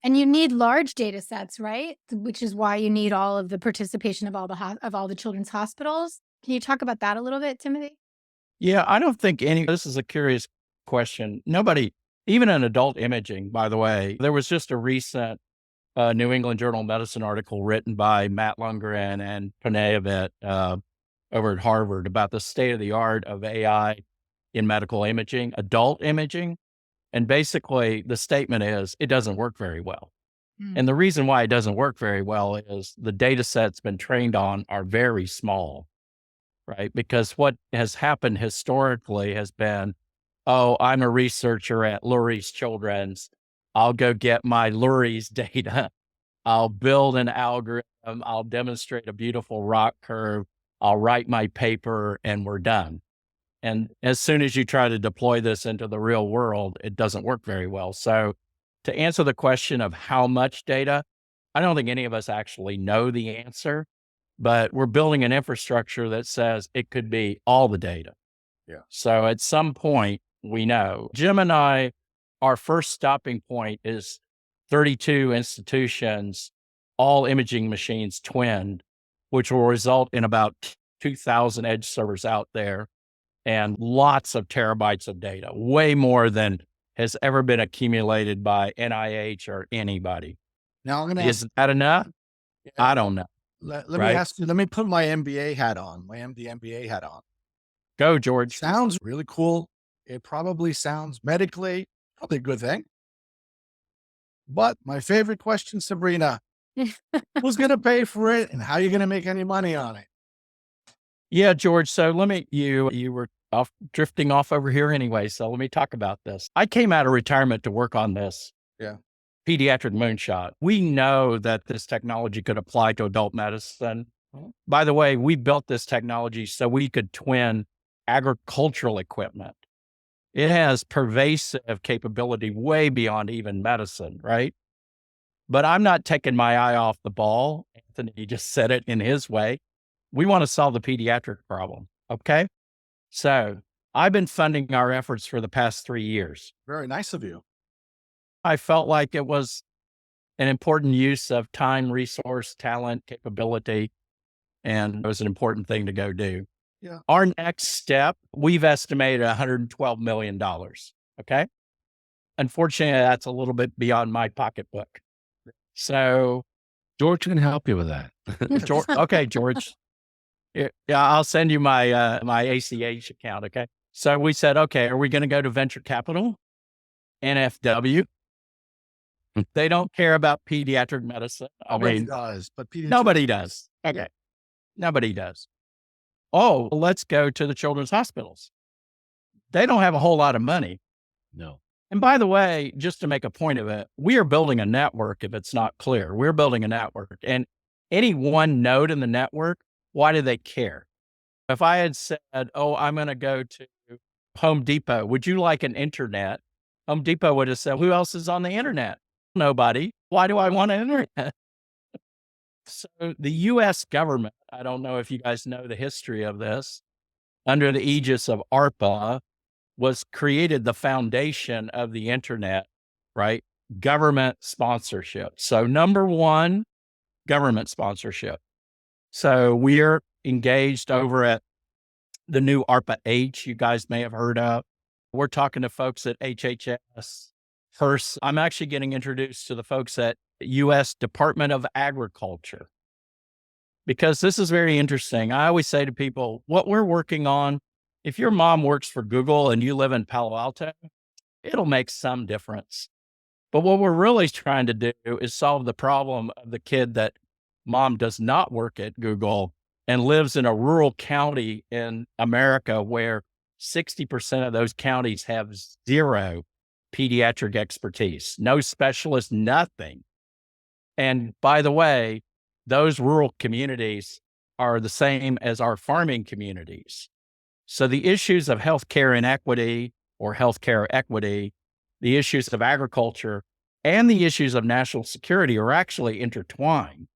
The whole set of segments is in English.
And you need large data sets, right? Which is why you need all of the participation of all the children's hospitals. Can you talk about that a little bit, Timothy? Yeah, I don't think this is a curious question. Nobody, even in adult imaging, by the way, there was just a recent New England Journal of Medicine article written by Matt Lundgren and Panayavit over at Harvard about the state of the art of AI in medical imaging, adult imaging. And basically, the statement is it doesn't work very well. And the reason why it doesn't work very well is the data sets been trained on are very small, right? Because what has happened historically has been, oh, I'm a researcher at Lurie's Children's. I'll go get my Lurie's data. I'll build an algorithm. I'll demonstrate a beautiful rock curve. I'll write my paper and we're done. And as soon as you try to deploy this into the real world, it doesn't work very well. So to answer the question of how much data, I don't think any of us actually know the answer, but we're building an infrastructure that says it could be all the data. Yeah. So at some point, we know. Jim and I, our first stopping point is 32 institutions, all imaging machines twinned, which will result in about 2,000 edge servers out there and lots of terabytes of data, way more than has ever been accumulated by NIH or anybody. Now I'm going to Is that enough? Yeah. I don't know. Let me ask you, let me put my MBA hat on, my MD MBA hat on. Go, George. Sounds really cool. It probably sounds medically probably a good thing. But my favorite question, Sabrina, who's going to pay for it and how are you going to make any money on it? Yeah, George. So you were drifting off over here anyway. So let me talk about this. I came out of retirement to work on this. Yeah. Pediatric Moonshot. We know that this technology could apply to adult medicine. By the way, we built this technology so we could twin agricultural equipment. It has pervasive capability way beyond even medicine, right? But I'm not taking my eye off the ball. Anthony just said it in his way. We want to solve the pediatric problem. Okay. So I've been funding our efforts for the past 3 years. Very nice of you. I felt like it was an important use of time, resource, talent, capability, and it was an important thing to go do. Yeah. Our next step, we've estimated $112 million. Okay. Unfortunately, that's a little bit beyond my pocketbook. So George can help you with that. George, okay, George. Yeah, I'll send you my my ACH account. Okay. So we said, okay, are we going to go to venture capital? NFW? They don't care about pediatric medicine. Nobody does, but nobody does. Okay. Nobody does. Oh, let's go to the children's hospitals. They don't have a whole lot of money. No. And by the way, just to make a point of it, we are building a network if it's not clear. We're building a network. And any one node in the network, why do they care? If I had said, oh, I'm going to go to Home Depot, would you like an internet? Home Depot would have said, who else is on the internet? Nobody. Why do I want an internet? So the US government, I don't know if you guys know the history of this, under the aegis of ARPA, was created the foundation of the internet, right? Government sponsorship. So number one, government sponsorship. So we're engaged over at the new ARPA H you guys may have heard of. We're talking to folks at HHS, HRSA. I'm actually getting introduced to the folks at U.S. Department of Agriculture, because this is very interesting. I always say to people, what we're working on, if your mom works for Google and you live in Palo Alto, it'll make some difference. But what we're really trying to do is solve the problem of the kid that mom does not work at Google and lives in a rural county in America where 60% of those counties have zero pediatric expertise, no specialist, nothing. And by the way, those rural communities are the same as our farming communities. So the issues of healthcare inequity or healthcare equity, the issues of agriculture, and the issues of national security are actually intertwined,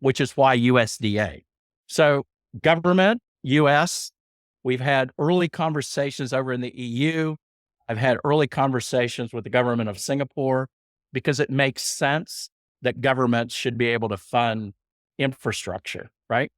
which is why USDA. So government, US, we've had early conversations over in the EU. I've had early conversations with the government of Singapore. because it makes sense that governments should be able to fund infrastructure, right?